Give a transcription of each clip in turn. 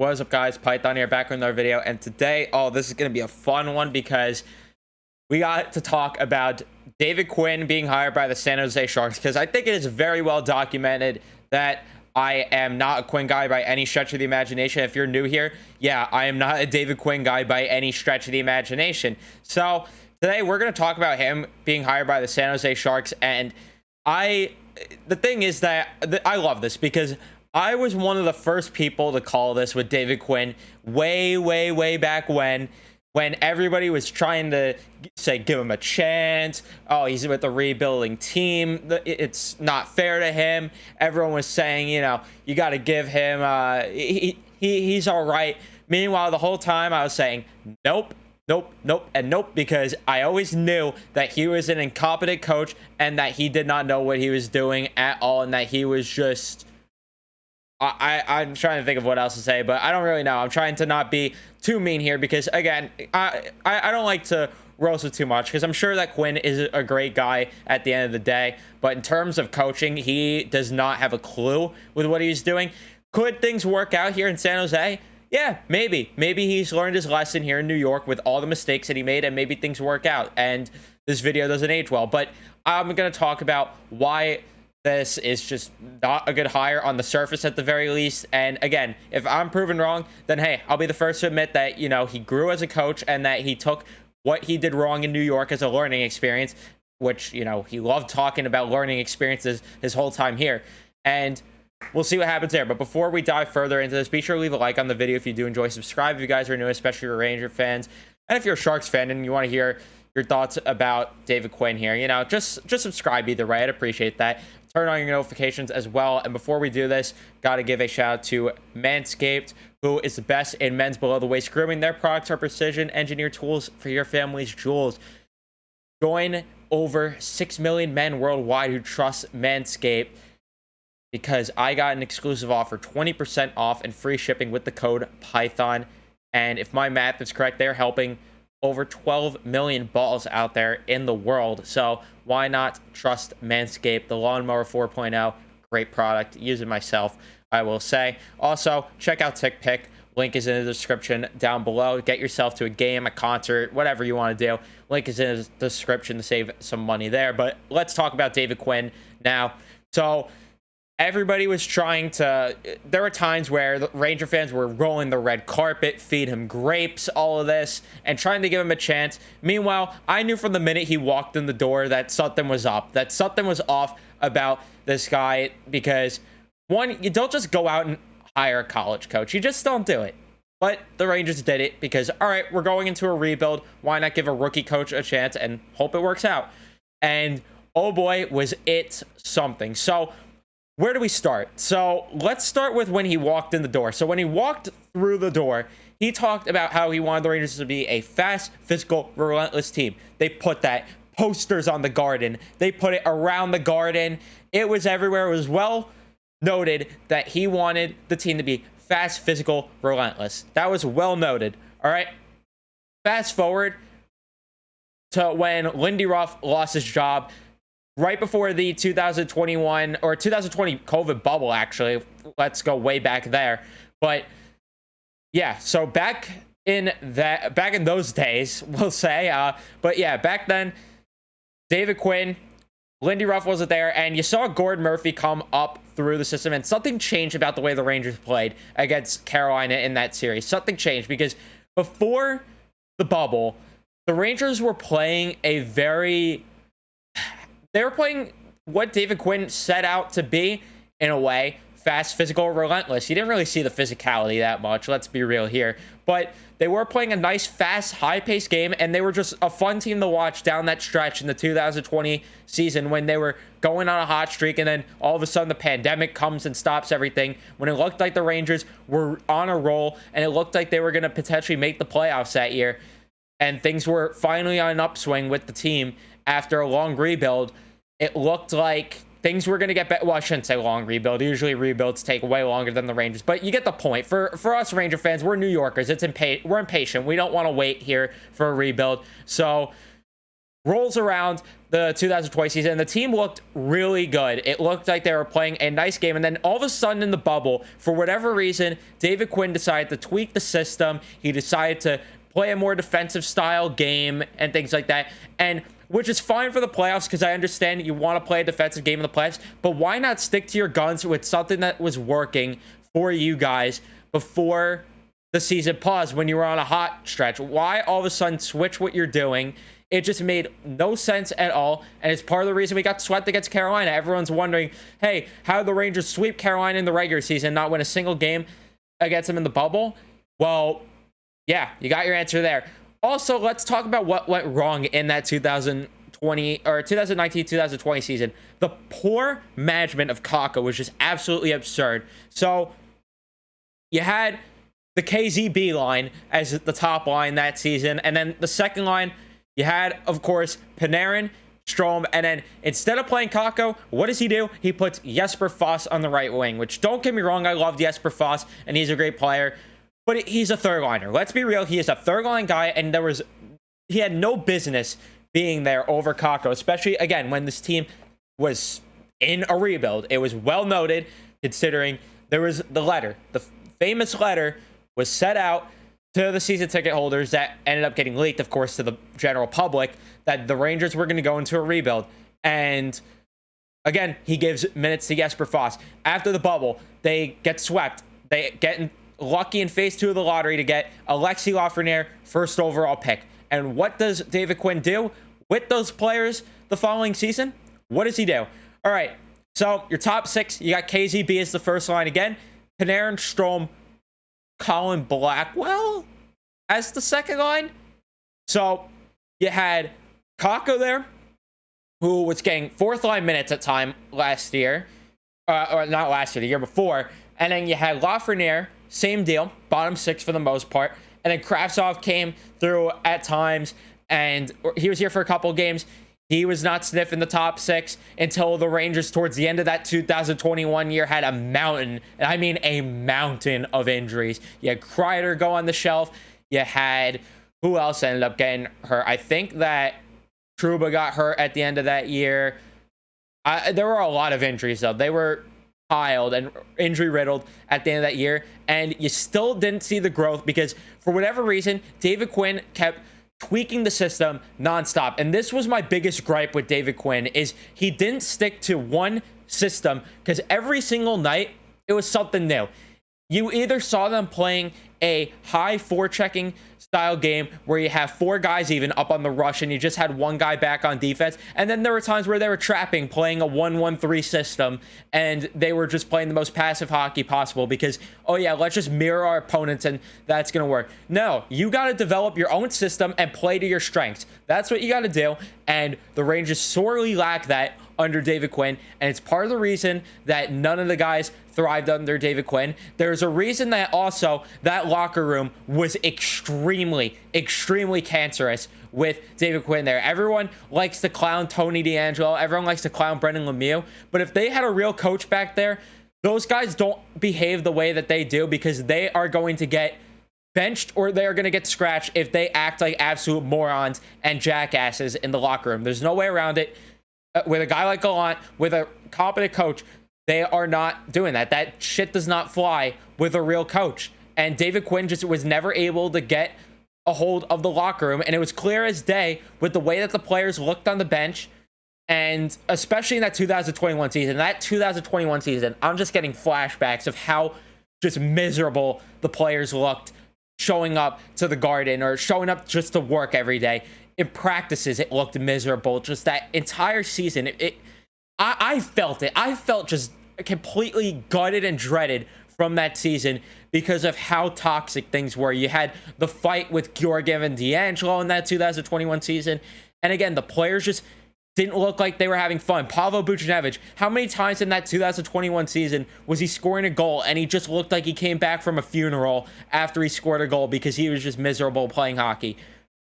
What is up, guys? Python here, back with another video, and today, this is going to be a fun one because we got to talk about David Quinn being hired by the San Jose Sharks, because I think it is very well documented that I am not a Quinn guy by any stretch of the imagination. If you're new here, yeah, I am not a David Quinn guy by any stretch of the imagination. So today we're going to talk about him being hired by the San Jose Sharks, and the thing is that I love this because I was one of the first people to call this with David Quinn way back when everybody was trying to say, give him a chance. Oh, he's with a rebuilding team. It's not fair to him. Everyone was saying, you got to give him, he's all right. Meanwhile, the whole time I was saying, nope, and nope, because I always knew that he was an incompetent coach and that he did not know what he was doing at all, and that he was just... I'm trying to think of what else to say, but I don't really know. I'm trying to not be too mean here because, again, I don't like to roast it too much because I'm sure that Quinn is a great guy at the end of the day. But in terms of coaching, he does not have a clue with what he's doing. Could things work out here in San Jose? Yeah, maybe. Maybe he's learned his lesson here in New York with all the mistakes that he made, and maybe things work out and this video doesn't age well. But I'm going to talk about why this is just not a good hire on the surface at the very least. And again, if I'm proven wrong, then hey, I'll be the first to admit that, he grew as a coach and that he took what he did wrong in New York as a learning experience, which, he loved talking about learning experiences his whole time here. And we'll see what happens there. But before we dive further into this, be sure to leave a like on the video if you do enjoy. Subscribe if you guys are new, especially your Ranger fans. And if you're a Sharks fan and you want to hear your thoughts about David Quinn here, just subscribe either way. I'd appreciate that. Turn on your notifications as well. And before we do this, got to give a shout out to Manscaped, who is the best in men's below the waist grooming. Their products are precision engineered tools for your family's jewels. Join over 6 million men worldwide who trust Manscaped, because I got an exclusive offer, 20% off and free shipping with the code Python. And if my math is correct, they're helping over 12 million balls out there in the world. So why not trust Manscaped? The Lawnmower 4.0, great product. Use it myself, I will say. Also, check out TickPick. Link is in the description down below. Get yourself to a game, a concert, whatever you want to do. Link is in the description to save some money there. But let's talk about David Quinn now. So everybody was trying to... There were times where the Ranger fans were rolling the red carpet, feed him grapes, all of this, and trying to give him a chance. Meanwhile, I knew from the minute he walked in the door that something was up, that something was off about this guy, because, one, you don't just go out and hire a college coach. You just don't do it. But the Rangers did it because, all right, we're going into a rebuild. Why not give a rookie coach a chance and hope it works out? And, oh boy, was it something. So where do we start? So let's start with when he walked in the door. So when he walked through the door, he talked about how he wanted the Rangers to be a fast, physical, relentless team. They put that posters on the Garden. They put it around the Garden. It was everywhere. It was well noted that he wanted the team to be fast, physical, relentless. That was well noted. All right. Fast forward to when Lindy Ruff lost his job right before the 2021 or 2020 COVID bubble, actually. Let's go way back there. But yeah, so back in those days, we'll say. But yeah, back then, David Quinn, Lindy Ruff wasn't there, and you saw Gordon Murphy come up through the system, and something changed about the way the Rangers played against Carolina in that series. Something changed because before the bubble, the Rangers were playing they were playing what David Quinn set out to be, in a way, fast, physical, relentless. You didn't really see the physicality that much, let's be real here. But they were playing a nice, fast, high-paced game, and they were just a fun team to watch down that stretch in the 2020 season when they were going on a hot streak, and then all of a sudden the pandemic comes and stops everything, when it looked like the Rangers were on a roll, and it looked like they were going to potentially make the playoffs that year, and things were finally on an upswing with the team. After a long rebuild, it looked like things were going to get better. Well, I shouldn't say long rebuild. Usually rebuilds take way longer than the Rangers, but you get the point. For us Ranger fans, we're New Yorkers. We're impatient. We don't want to wait here for a rebuild. So rolls around the 2020 season, and the team looked really good. It looked like they were playing a nice game, and then all of a sudden in the bubble, for whatever reason, David Quinn decided to tweak the system. He decided to play a more defensive style game and things like that, and which is fine for the playoffs, because I understand you want to play a defensive game in the playoffs, but why not stick to your guns with something that was working for you guys before the season paused when you were on a hot stretch? Why all of a sudden switch what you're doing? It just made no sense at all, and it's part of the reason we got swept against Carolina. Everyone's wondering, hey, how did the Rangers sweep Carolina in the regular season, not win a single game against them in the bubble? Well, yeah, you got your answer there. Also, let's talk about what went wrong in that 2019-2020 season. The poor management of Kakko was just absolutely absurd. So you had the KZB line as the top line that season, and then the second line, you had, of course, Panarin, Strome, and then instead of playing Kakko, what does he do? He puts Jesper Foss on the right wing, which, don't get me wrong, I love Jesper Foss, and he's a great player, but he's a third liner. Let's be real, he is a third line guy, and he had no business being there over Kakko, especially, again, when this team was in a rebuild. It was well noted, considering there was the famous letter was set out to the season ticket holders that ended up getting leaked, of course, to the general public, that the Rangers were going to go into a rebuild. And again, he gives minutes to Jesper Foss. After the bubble, they get swept. They get lucky in phase 2 of the lottery to get Alexis Lafreniere, first overall pick. And what does David Quinn do with those players the following season? What does he do? All right, so your top 6, you got KZB as the first line again, Panarin, Strome, Colin Blackwell as the second line. So you had Kakko there, who was getting fourth line minutes at time last year, or not last year, the year before. And then you had Lafreniere, same deal, bottom 6 for the most part. And then Kravtsov came through at times, and he was here for a couple of games. He was not sniffing the top 6 until the Rangers, towards the end of that 2021 year, had a mountain, and I mean a mountain of injuries. You had Kreider go on the shelf. You had, who else ended up getting hurt? I think that Trouba got hurt at the end of that year. There were a lot of injuries, though. They were piled and injury riddled at the end of that year, and you still didn't see the growth because, for whatever reason, David Quinn kept tweaking the system nonstop. And this was my biggest gripe with David Quinn, is he didn't stick to one system, because every single night it was something new. You either saw them playing a high forechecking style game where you have 4 guys even up on the rush and you just had 1 guy back on defense, and then there were times where they were trapping, playing a 1-1-3 system, and they were just playing the most passive hockey possible because, oh yeah, let's just mirror our opponents and that's gonna work. No, you got to develop your own system and play to your strengths. That's what you got to do, and the Rangers sorely lack that under David Quinn, and it's part of the reason that none of the guys thrived under David Quinn. There's a reason that also that locker room was extremely cancerous with David Quinn there. Everyone likes to clown Tony DeAngelo. Everyone likes to clown Brendan Lemieux. But if they had a real coach back there, those guys don't behave the way that they do, because they are going to get benched or they're going to get scratched if they act like absolute morons and jackasses in the locker room. There's no way around it. With a guy like Gallant, with a competent coach, they are not doing that. That shit does not fly with a real coach. And David Quinn just was never able to get a hold of the locker room. And it was clear as day with the way that the players looked on the bench. And especially in that 2021 season. That 2021 season, I'm just getting flashbacks of how just miserable the players looked showing up to the Garden or showing up just to work every day. In practices, it looked miserable. Just that entire season, I felt it. I felt just completely gutted and dreaded from that season because of how toxic things were. You had the fight with Georgiev and DeAngelo in that 2021 season. And again, the players just didn't look like they were having fun. Pavel Buchnevich, how many times in that 2021 season was he scoring a goal and he just looked like he came back from a funeral after he scored a goal because he was just miserable playing hockey?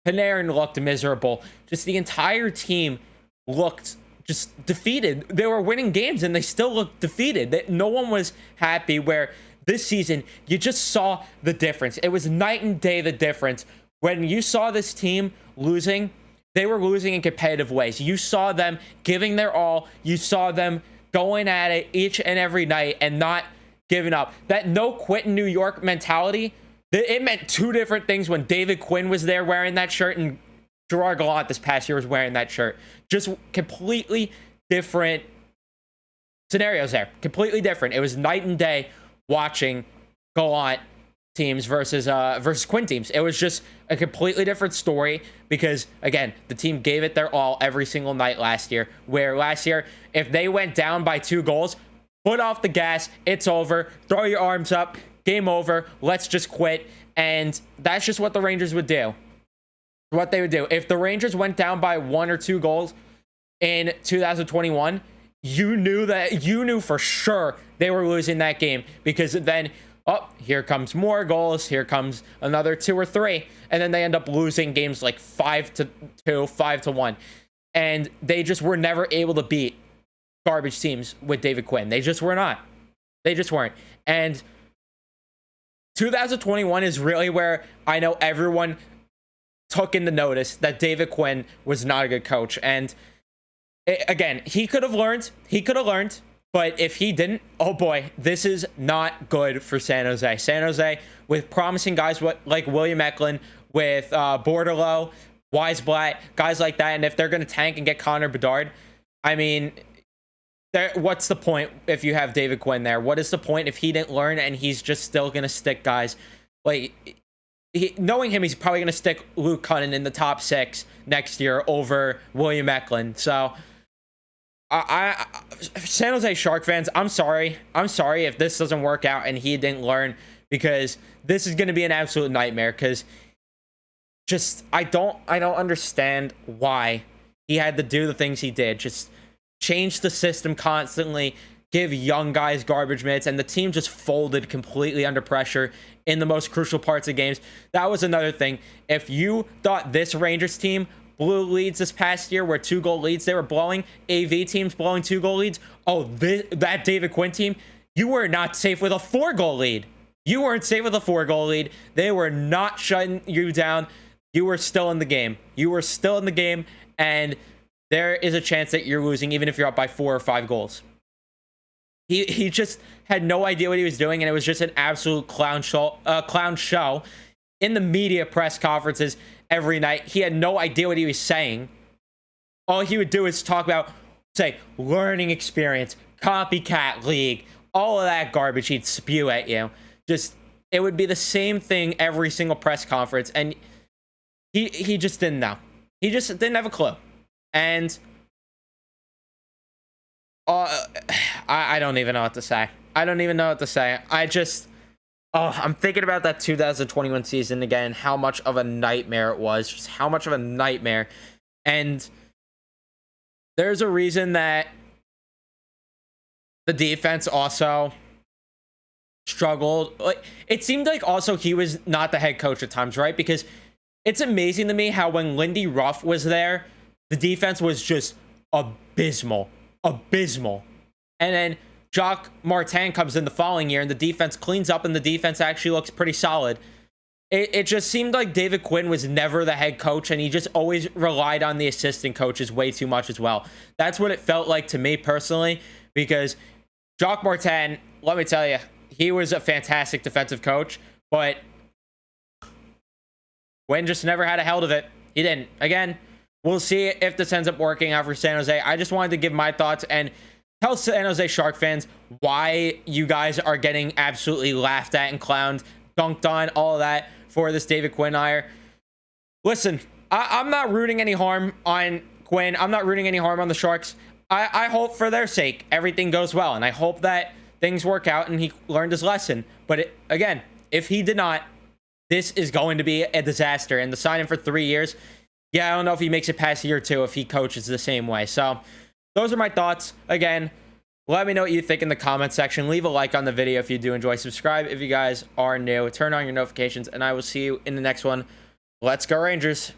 Panarin looked miserable. Just the entire team looked just defeated. They were winning games and they still looked defeated. No one was happy, where this season you just saw the difference. It was night and day, the difference. When you saw this team losing they were losing in competitive ways. You saw them giving their all. You saw them going at it each and every night and not giving up. That no quit in New York mentality, it meant two different things when David Quinn was there wearing that shirt and Gerard Gallant this past year was wearing that shirt. Just completely different scenarios there. Completely different. It was night and day watching Gallant teams versus Quinn teams. It was just a completely different story because, again, the team gave it their all every single night last year, where last year, if they went down by 2 goals, foot off the gas, it's over, throw your arms up, game over, let's just quit. And that's just what the Rangers would do. What they would do. If the Rangers went down by 1 or 2 goals in 2021, you knew for sure they were losing that game, because then, oh, here comes more goals, here comes another 2 or 3, and then they end up losing games like 5-2, 5-1. And they just were never able to beat garbage teams with David Quinn. They just were not. They just weren't. And 2021 is really where I know everyone took into notice that David Quinn was not a good coach. And again, he could have learned. But if he didn't, oh boy, this is not good for San Jose. San Jose, with promising guys like William Eklund, with Bordelot, Weisblatt, guys like that, and if they're going to tank and get Connor Bedard, I mean, what's the point if you have David Quinn there? What is the point if he didn't learn and he's just still going to stick guys? Like, knowing him, he's probably going to stick Luke Cunnin in the top 6 next year over William Eklund. So, San Jose Shark fans, I'm sorry if this doesn't work out and he didn't learn, because this is going to be an absolute nightmare. Because just I don't understand why he had to do the things he did. Just change the system constantly, give young guys garbage minutes, and the team just folded completely under pressure in the most crucial parts of games. That was another thing. If you thought this Rangers team blew leads this past year, where 2-goal leads they were blowing, AV teams blowing 2-goal leads, that David Quinn team, you were not safe with a 4-goal lead. You weren't safe with a 4-goal lead. They were not shutting you down. You were still in the game. And there is a chance that you're losing even if you're up by 4 or 5 goals. He just had no idea what he was doing, and it was just an absolute clown show in the media press conferences every night. He had no idea what he was saying. All he would do is talk about, say, learning experience, copycat league, all of that garbage he'd spew at you. Just, it would be the same thing every single press conference, and he just didn't know. He just didn't have a clue. And I don't even know what to say. I'm thinking about that 2021 season again, how much of a nightmare it was. Just how much of a nightmare. And there's a reason that the defense also struggled. Like, it seemed like also he was not the head coach at times, right? Because it's amazing to me how when Lindy Ruff was there, the defense was just abysmal. And then Jacques Martin comes in the following year and the defense cleans up and the defense actually looks pretty solid. It just seemed like David Quinn was never the head coach, and he just always relied on the assistant coaches way too much as well. That's what it felt like to me personally, because Jacques Martin, let me tell you, he was a fantastic defensive coach, but Quinn just never had a held of it. He didn't. Again, we'll see if this ends up working out for San Jose. I just wanted to give my thoughts and tell San Jose Shark fans why you guys are getting absolutely laughed at and clowned, dunked on, all of that for this David Quinn hire. Listen, I'm not rooting any harm on Quinn. I'm not rooting any harm on the Sharks. I hope for their sake everything goes well, and I hope that things work out and he learned his lesson. But again, if he did not, this is going to be a disaster. And the sign him for 3 years, yeah, I don't know if he makes it past year 2 if he coaches the same way. So those are my thoughts. Again, let me know what you think in the comment section. Leave a like on the video if you do enjoy. Subscribe if you guys are new. Turn on your notifications, and I will see you in the next one. Let's go Rangers.